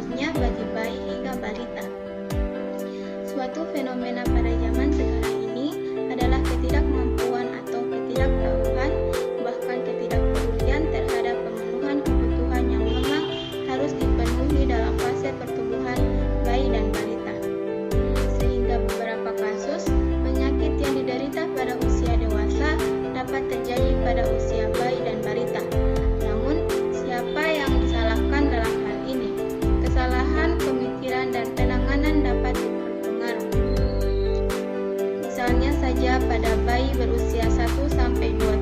khususnya bagi bayi hingga balita. Suatu fenomena pada zaman sekarang ini adalah ketidakmampuan atau ketidaktahuan, bahkan ketidakpedulian terhadap pemenuhan kebutuhan yang memang harus dipenuhi dalam fase pertumbuhan bayi dan balita. Sehingga beberapa kasus penyakit yang diderita pada usia dewasa dapat terjadi pada usia bayi dan balita. Namun, siapa yang disalahkan dalam hal ini? Kesalahan pemikiran dan penanganan dapat berpengaruh. Misalnya saja pada bayi berusia 1-2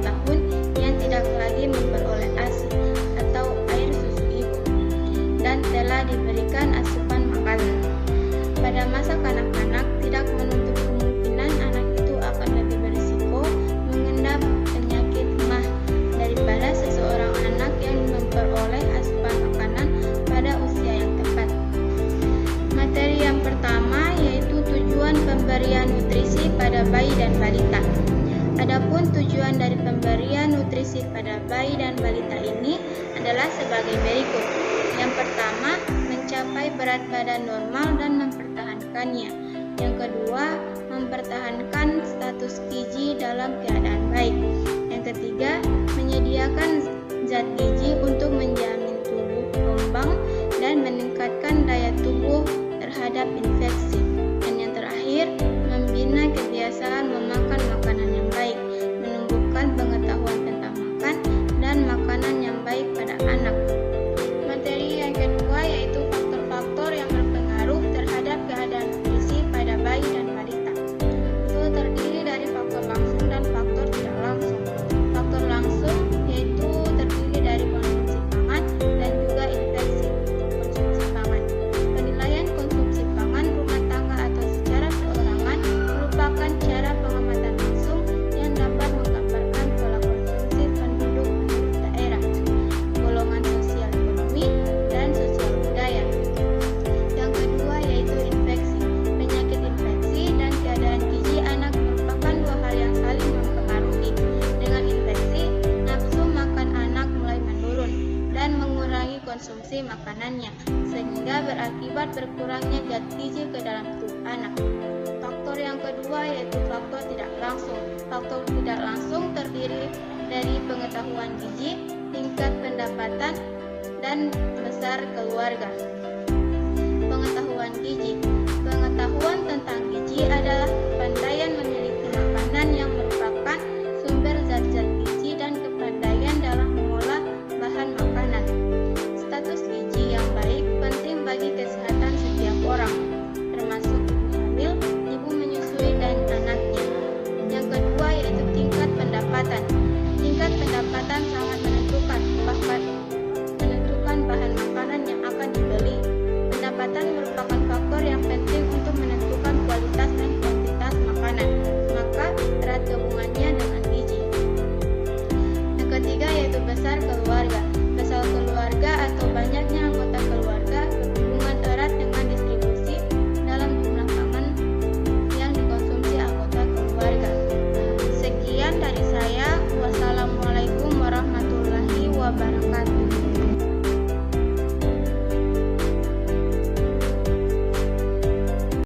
tahun yang tidak lagi memperoleh ASI atau air susu ibu dan telah diberikan asupan makanan. Pada masa kanak-kanak tidak menutup kemungkinan anak itu akan lebih berisiko mengendap penyakit MAH daripada seseorang anak yang memperoleh asupan makanan pada usia yang tepat. Materi yang pertama yaitu tujuan pemberian nutrisi pada bayi dan balita. Adapun tujuan dari pemberian nutrisi pada bayi dan balita ini adalah sebagai berikut. Yang pertama, mencapai berat badan normal dan mempertahankannya. Yang kedua, mempertahankan status gizi dalam keadaan baik. Yang ketiga, menyediakan zat gizi untuk menjamin tubuh kembang dan meningkatkan daya tubuh terhadap infeksi. Dan yang terakhir, membina kebiasaan memakan makanan yang baik, menumbuhkan pengetahuan tentang makan dan makanan yang baik pada anak. Materi yang kedua yaitu faktor-faktor yang berpengaruh terhadap keadaan nutrisi pada bayi dan balita. Itu terdiri dari faktor langsung dan faktor tidak langsung. Faktor langsung yaitu terdiri dari konsumsi pangan dan juga infeksi konsumsi pangan. Penilaian konsumsi pangan rumah tangga atau secara perorangan merupakan cara pengamatan langsung yang dapat menggambarkan pola konsumsi penduduk daerah, golongan sosial ekonomi, dan sosial budaya. Yang kedua yaitu infeksi. Penyakit infeksi dan keadaan gizi anak merupakan dua hal yang saling mempengaruhi. Dengan infeksi, nafsu makan anak mulai menurun dan mengurangi konsumsi makanannya, sehingga berakibat berkurangnya zat gizi ke dalam tubuh anak. Faktor yang kedua yaitu faktor tidak langsung. Faktor tidak langsung terdiri dari pengetahuan gizi, tingkat pendapatan, dan besar keluarga. Pengetahuan gizi. Pengetahuan tentang gizi adalah